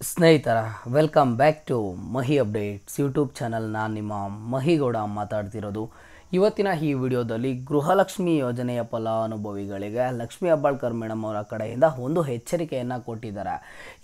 ಸ್ನೇಹಿತರ welcome back to Mahi updates YouTube channel. ನಾನು ನಿಮ್ಮ ಮಹಿಗೌಡ ಮಾತಾಡ್ತಿರೋದು. ಇವತ್ತಿನ ಈ ವಿಡಿಯೋದಲ್ಲಿ ಗೃಹಲಕ್ಷ್ಮಿ ಯೋಜನೆಯ ಫಲಾನುಭವಿಗಳಿಗೆ ಲಕ್ಷ್ಮೀ ಹೆಬ್ಬಾಳ್ಕರ್ ಮೇಡಮ್ ಅವರ ಕಡೆಯಿಂದ ಒಂದು ಎಚ್ಚರಿಕೆಯನ್ನು ಕೊಟ್ಟಿದ್ದಾರೆ.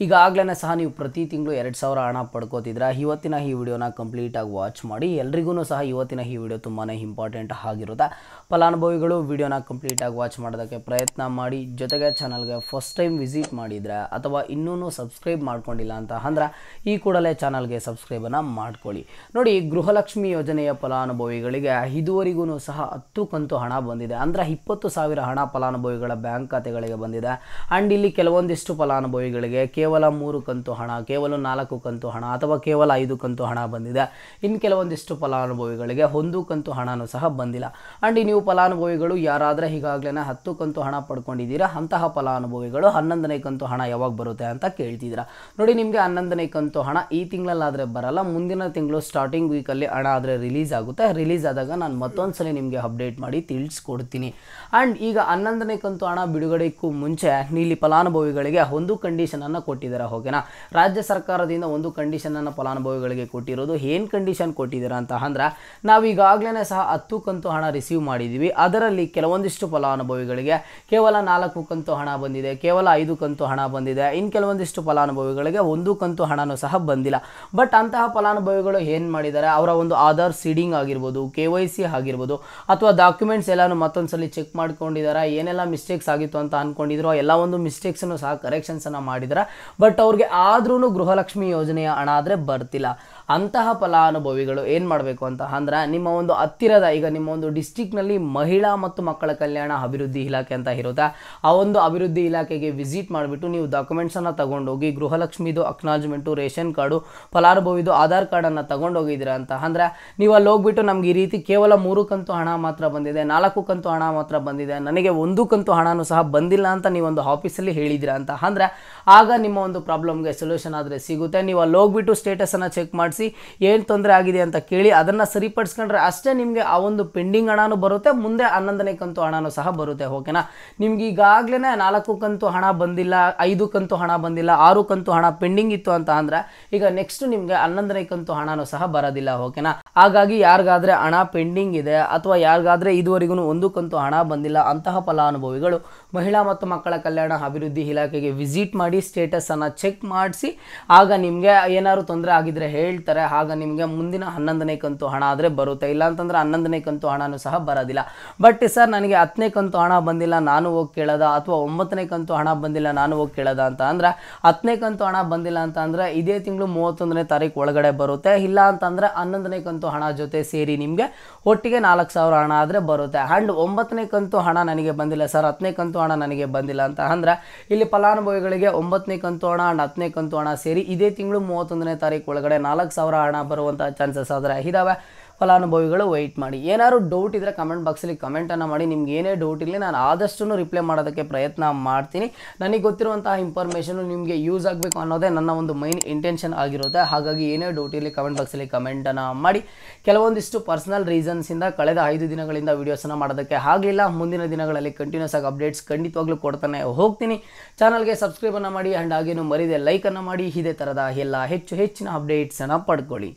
ಈಗಾಗಲೇ ಸಹ ನೀವು ಪ್ರತಿ ತಿಂಗಳು 2000 ಹಣ ಪಡ್ಕೋತಿದ್ರೆ ಇವತ್ತಿನ ಈ ವಿಡಿಯೋನ ಕಂಪ್ಲೀಟಾಗಿ ವಾಚ್ ಮಾಡಿ. ಎಲ್ರಿಗೂ ಸಹ ಇವತ್ತಿನ ಈ ವಿಡಿಯೋ ತುಂಬಾ ಇಂಪಾರ್ಟೆಂಟ್ ಆಗಿರುತ್ತೆ. ಫಲಾನುಭವಿಗಳು ವಿಡಿಯೋನ ಕಂಪ್ಲೀಟಾಗಿ ವಾಚ್ ಮಾಡೋದಕ್ಕೆ ಪ್ರಯತ್ನ ಮಾಡಿ. ಜೊತೆಗೆ ಚಾನಲ್ಗೆ ಫಸ್ಟ್ ಟೈಮ್ ವಿಸಿಟ್ ಮಾಡಿದರೆ ಅಥವಾ ಇನ್ನೂ ಸಬ್ಸ್ಕ್ರೈಬ್ ಮಾಡ್ಕೊಂಡಿಲ್ಲ ಅಂತ ಅಂದ್ರೆ ಈ ಕೂಡಲೇ ಚಾನಲ್ಗೆ ಸಬ್ಸ್ಕ್ರೈಬನ್ನು ಮಾಡ್ಕೊಳ್ಳಿ. ನೋಡಿ, ಗೃಹಲಕ್ಷ್ಮಿ ಯೋಜನೆಯ ಫಲಾನುಭವಿಗಳಿಗೆ ಇದುವರೆಗೂ ಸಹ 10 ಕಂತು ಹಣ ಬಂದಿದೆ. ಅಂದರೆ 20,000 ಹಣ ಫಲಾನುಭವಿಗಳ ಬ್ಯಾಂಕ್ ಖಾತೆಗಳಿಗೆ ಬಂದಿದೆ. ಆ್ಯಂಡ್ ಇಲ್ಲಿ ಕೆಲವೊಂದಿಷ್ಟು ಫಲಾನುಭವಿಗಳಿಗೆ ಕೇವಲ 3 ಕಂತು ಹಣ, ಕೇವಲ 4 ಕಂತು ಹಣ ಅಥವಾ ಕೇವಲ 5 ಕಂತು ಹಣ ಬಂದಿದೆ. ಇನ್ನು ಕೆಲವೊಂದಿಷ್ಟು ಫಲಾನುಭವಿಗಳಿಗೆ 1 ಕಂತು ಹಣನೂ ಸಹ ಬಂದಿಲ್ಲ. ಆ್ಯಂಡ್ ನೀವು ಫಲಾನುಭವಿಗಳು ಯಾರಾದರೆ ಈಗಾಗಲೇ 10 ಕಂತು ಹಣ ಪಡ್ಕೊಂಡಿದ್ದೀರಾ ಅಂತಹ ಫಲಾನುಭವಿಗಳು 11ನೇ ಕಂತು ಹಣ ಯಾವಾಗ ಬರುತ್ತೆ ಅಂತ ಕೇಳ್ತಿದ್ದೀರಾ. ನೋಡಿ, ನಿಮಗೆ 11ನೇ ಕಂತು ಹಣ ಈ ತಿಂಗಳಲ್ಲಾದರೆ ಬರಲ್ಲ, ಮುಂದಿನ ತಿಂಗಳು ಸ್ಟಾರ್ಟಿಂಗ್ ವೀಕಲ್ಲಿ ಹಣ ಆದರೆ ರಿಲೀಸ್ ಆಗುತ್ತೆ. ರಿಲೀಸ್ ಆದಾಗ ನಾನು ಮತ್ತೊಂದ್ಸಲ ನಿಮಗೆ ಅಪ್ಡೇಟ್ ಮಾಡಿ ತಿಳಿಸ್ಕೊಡ್ತೀನಿ. ಆ್ಯಂಡ್ ಈಗ 11ನೇ ಕಂತು ಹಣ ಬಿಡುಗಡೆಗೂ ಮುಂಚೆ ಇಲ್ಲಿ ಫಲಾನುಭವಿಗಳಿಗೆ ಒಂದು ಕಂಡೀಷನನ್ನು ಕೊಟ್ಟಿದ್ದಾರೆ. ಓಕೆನಾ, ರಾಜ್ಯ ಸರ್ಕಾರದಿಂದ ಒಂದು ಕಂಡೀಷನನ್ನು ಫಲಾನುಭವಿಗಳಿಗೆ ಕೊಟ್ಟಿರೋದು. ಏನು ಕಂಡೀಷನ್ ಕೊಟ್ಟಿದ್ದೀರಾ ಅಂತ ಅಂದ್ರೆ, ನಾವು ಈಗಾಗಲೇ ಸಹ 10 ಕಂತು ಹಣ ರಿಸೀವ್ ಮಾಡಿದ್ದೀವಿ. ಅದರಲ್ಲಿ ಕೆಲವೊಂದಿಷ್ಟು ಫಲಾನುಭವಿಗಳಿಗೆ ಕೇವಲ 4 ಕಂತು ಹಣ ಬಂದಿದೆ, ಕೇವಲ 5 ಕಂತು ಹಣ ಬಂದಿದೆ. ಇನ್ನು ಕೆಲವೊಂದಿಷ್ಟು ಫಲಾನುಭವಿಗಳಿಗೆ 1 ಕಂತು ಹಣನೂ ಸಹ ಬಂದಿಲ್ಲ. ಬಟ್ ಅಂತಹ ಫಲಾನುಭವಿಗಳು ಏನು ಮಾಡಿದ್ದಾರೆ, ಅವರ ಒಂದು ಆಧಾರ್ ಸೀಡಿಂಗ್ ಆಗಿರ್ಬೋದು, KYC ಆಗಿರ್ಬೋದು ಅಥವಾ ಡಾಕ್ಯುಮೆಂಟ್ಸ್ ಎಲ್ಲಾನು ಮತ್ತೊಂದ್ಸಲಿ ಚೆಕ್ ಮಾಡ್ಕೊಂಡಿದ್ದಾರೆ. ಏನೆಲ್ಲ ಮಿಸ್ಟೇಕ್ಸ್ ಆಗಿತ್ತು ಅಂತ ಅಂದ್ಕೊಂಡಿದ್ರು ಎಲ್ಲ ಒಂದು ಮಿಸ್ಟೇಕ್ಸನ್ನು ಸಹ ಕರೆಕ್ಷನ್ಸನ್ನು ಮಾಡಿದ್ದಾರೆ. ಬಟ್ ಅವ್ರಿಗೆ ಆದ್ರೂ ಗೃಹಲಕ್ಷ್ಮಿ ಯೋಜನೆಯ ಹಣ ಆದರೆ ಬರ್ತಿಲ್ಲ. ಅಂತಹ ಫಲಾನುಭವಿಗಳು ಏನು ಮಾಡಬೇಕು ಅಂತ ಅಂದ್ರೆ, ನಿಮ್ಮ ಒಂದು ಹತ್ತಿರದ ಈಗ ನಿಮ್ಮ ಒಂದು ಡಿಸ್ಟಿಕ್ನಲ್ಲಿ ಮಹಿಳಾ ಮತ್ತು ಮಕ್ಕಳ ಕಲ್ಯಾಣ ಅಭಿವೃದ್ಧಿ ಇಲಾಖೆ ಅಂತ ಇರುತ್ತೆ. ಆ ಒಂದು ಅಭಿವೃದ್ಧಿ ಇಲಾಖೆಗೆ ವಿಸಿಟ್ ಮಾಡಿಬಿಟ್ಟು ನೀವು ಡಾಕ್ಯುಮೆಂಟ್ಸನ್ನು ತಗೊಂಡೋಗಿ ಗೃಹಲಕ್ಷ್ಮಿದು ಅಕ್ನಾಲಜ್ಮೆಂಟು, ರೇಷನ್ ಕಾರ್ಡು, ಫಲಾನುಭವಿದು ಆಧಾರ್ ಕಾರ್ಡನ್ನು ತಗೊಂಡೋಗಿದ್ದೀರಾ ಅಂತ ಅಂದ್ರೆ ನೀವು ಅಲ್ಲಿ ಹೋಗ್ಬಿಟ್ಟು ನಮ್ಗೆ ಈ ರೀತಿ ಕೇವಲ 3 ಕಂತು ಹಣ ಮಾತ್ರ ಬಂದಿದೆ, 4 ಕಂತು ಹಣ ಮಾತ್ರ ಬಂದಿದೆ, ನನಗೆ 1 ಕಂತು ಹಣನೂ ಸಹ ಬಂದಿಲ್ಲ ಅಂತ ನೀವೊಂದು ಆಫೀಸಲ್ಲಿ ಹೇಳಿದ್ದೀರಾ ಅಂತ ಅಂದ್ರೆ ಆಗ ನಿಮ್ಮ ಒಂದು ಪ್ರಾಬ್ಲಮ್ಗೆ ಸೊಲ್ಯೂಷನ್ ಆದರೆ ಸಿಗುತ್ತೆ. ನೀವು ಅಲ್ಲಿ ಹೋಗ್ಬಿಟ್ಟು ಸ್ಟೇಟಸನ್ನು ಚೆಕ್ ಮಾಡಿಸಿ ಏನು ತೊಂದರೆ ಆಗಿದೆ ಅಂತ ಕೇಳಿ ಅದನ್ನು ಸರಿಪಡಿಸ್ಕೊಂಡ್ರೆ ಅಷ್ಟೇ ನಿಮಗೆ ಆ ಒಂದು ಪೆಂಡಿಂಗ್ ಹಣನೂ ಬರುತ್ತೆ, ಮುಂದೆ 11ನೇ ಕಂತು ಹಣನೂ ಸಹ ಬರುತ್ತೆ. ಓಕೆನಾ, ನಿಮ್ಗೆ ಈಗಾಗಲೇ 4 ಕಂತು ಹಣ ಬಂದಿಲ್ಲ, 5 ಕಂತು ಹಣ ಬಂದಿಲ್ಲ, 6 ಕಂತು ಹಣ ಪೆಂಡಿಂಗ್ ಇತ್ತು ಅಂತ ಅಂದ್ರೆ ಈಗ ನೆಕ್ಸ್ಟ್ ನಿಮಗೆ 11ನೇ ಕಂತು ಹಣನೂ ಸಹ ಬರೋದಿಲ್ಲ. ಓಕೆನಾ, ಹಾಗಾಗಿ ಯಾರಿಗಾದ್ರೆ ಹಣ ಪೆಂಡಿಂಗ್ ಇದೆ ಅಥವಾ ಯಾರಿಗಾದ್ರೆ ಇದುವರೆಗೂ 1 ಕಂತು ಹಣ ಬಂದಿಲ್ಲ ಅಂತಹ ಫಲಾನುಭವಿಗಳು ಮಹಿಳಾ ಮತ್ತು ಮಕ್ಕಳ ಕಲ್ಯಾಣ ಅಭಿವೃದ್ಧಿ ಇಲಾಖೆಗೆ ವಿಸಿಟ್ ಮಾಡಿ ಸ್ಟೇಟಸನ್ನು ಚೆಕ್ ಮಾಡಿಸಿ ಆಗ ನಿಮಗೆ ಏನಾದ್ರು ತೊಂದರೆ ಆಗಿದ್ರೆ ಹೇಳ್ತಾರೆ. ಆಗ ನಿಮಗೆ ಮುಂದಿನ 11ನೇ ಕಂತು ಹಣ ಆದರೆ ಬರುತ್ತೆ, ಇಲ್ಲ ಅಂತಂದ್ರೆ 11ನೇ ಕಂತು ಹಣನೂ ಸಹ ಬರೋದಿಲ್ಲ. ಬಟ್ ಸರ್, ನನಗೆ 10ನೇ ಕಂತು ಹಣ ಬಂದಿಲ್ಲ, ನಾನು ಹೋಗಿ ಕೇಳೋದ, ಅಥವಾ 9ನೇ ಕಂತು ಹಣ ಬಂದಿಲ್ಲ, ನಾನು ಹೋಗಿ ಕೇಳೋದ ಅಂತ ಅಂದ್ರೆ 10ನೇ ಕಂತು ಹಣ ಬಂದಿಲ್ಲ ಅಂತ ಅಂದ್ರೆ ಇದೇ ತಿಂಗಳು 31ನೇ ತಾರೀಕು ಒಳಗಡೆ ಬರುತ್ತೆ. ಇಲ್ಲ ಅಂತಂದ್ರೆ 11ನೇ ಕಂತು ಹಣ ಜೊತೆ ಸೇರಿ ನಿಮಗೆ ಒಟ್ಟಿಗೆ 4,000 ಹಣ ಆದರೆ ಬರುತ್ತೆ. ಆ್ಯಂಡ್ 9ನೇ ಕಂತು ಹಣ ನನಗೆ ಬಂದಿಲ್ಲ ಸರ್, 10ನೇ ಕಂತು ಹಣ ನನಗೆ ಬಂದಿಲ್ಲ ಅಂತ ಅಂದ್ರೆ ಇಲ್ಲಿ ಫಲಾನುಭವಿಗಳಿಗೆ 9ನೇ ಕಂತು ಹಣ ಆ್ಯಂಡ್ 10ನೇ ಕಂತು ಹಣ ಸೇರಿ ಇದೇ ತಿಂಗಳು 31ನೇ ತಾರೀಕು ಒಳಗಡೆ 4,000 ಹಣ ಬರುವಂಥ ಚಾನ್ಸಸ್ ಆದರೆ ಇದ್ದಾವೆ. ಫಲಾನುಭವಿಗಳು ವೆಯ್ಟ್ ಮಾಡಿ. ಏನಾದ್ರು ಡೌಟ್ ಇದ್ದರೆ ಕಮೆಂಟ್ ಬಾಕ್ಸಲ್ಲಿ ಕಮೆಂಟನ್ನು ಮಾಡಿ. ನಿಮ್ಗೆ ಏನೇ ಡೌಟ್ ಇರಲಿ ನಾನು ಆದಷ್ಟು ರಿಪ್ಲೈ ಮಾಡೋದಕ್ಕೆ ಪ್ರಯತ್ನ ಮಾಡ್ತೀನಿ. ನನಗೆ ಗೊತ್ತಿರುವಂತಹ ಇನ್ಫಾರ್ಮೇಷನು ನಿಮಗೆ ಯೂಸ್ ಆಗಬೇಕು ಅನ್ನೋದೇ ನನ್ನ ಒಂದು ಮೈನ್ ಇಂಟೆನ್ಷನ್ ಆಗಿರುತ್ತೆ. ಹಾಗಾಗಿ ಏನೇ ಡೌಟ್ ಇರಲಿ ಕಮೆಂಟ್ ಬಾಕ್ಸಲ್ಲಿ ಕಮೆಂಟನ್ನು ಮಾಡಿ. ಕೆಲವೊಂದಿಷ್ಟು ಪರ್ಸನಲ್ ರೀಸನ್ಸಿಂದ ಕಳೆದ 5 ದಿನಗಳಿಂದ ವೀಡಿಯೋಸನ್ನು ಮಾಡೋದಕ್ಕೆ ಆಗಲಿಲ್ಲ. ಮುಂದಿನ ದಿನಗಳಲ್ಲಿ ಕಂಟಿನ್ಯೂಸ್ ಆಗಿ ಅಪ್ಡೇಟ್ಸ್ ಖಂಡಿತವಾಗ್ಲೂ ಕೊಡ್ತಾನೆ ಹೋಗ್ತೀನಿ. ಚಾನಲ್ಗೆ ಸಬ್ಸ್ಕ್ರೈಬನ್ನು ಮಾಡಿ ಆ್ಯಂಡ್ ಹಾಗೇನು ಮರಿದೆ ಲೈಕನ್ನು ಮಾಡಿ. ಇದೇ ಥರದ ಎಲ್ಲ ಹೆಚ್ಚಿನ ಅಪ್ಡೇಟ್ಸನ್ನು ಪಡ್ಕೊಳ್ಳಿ.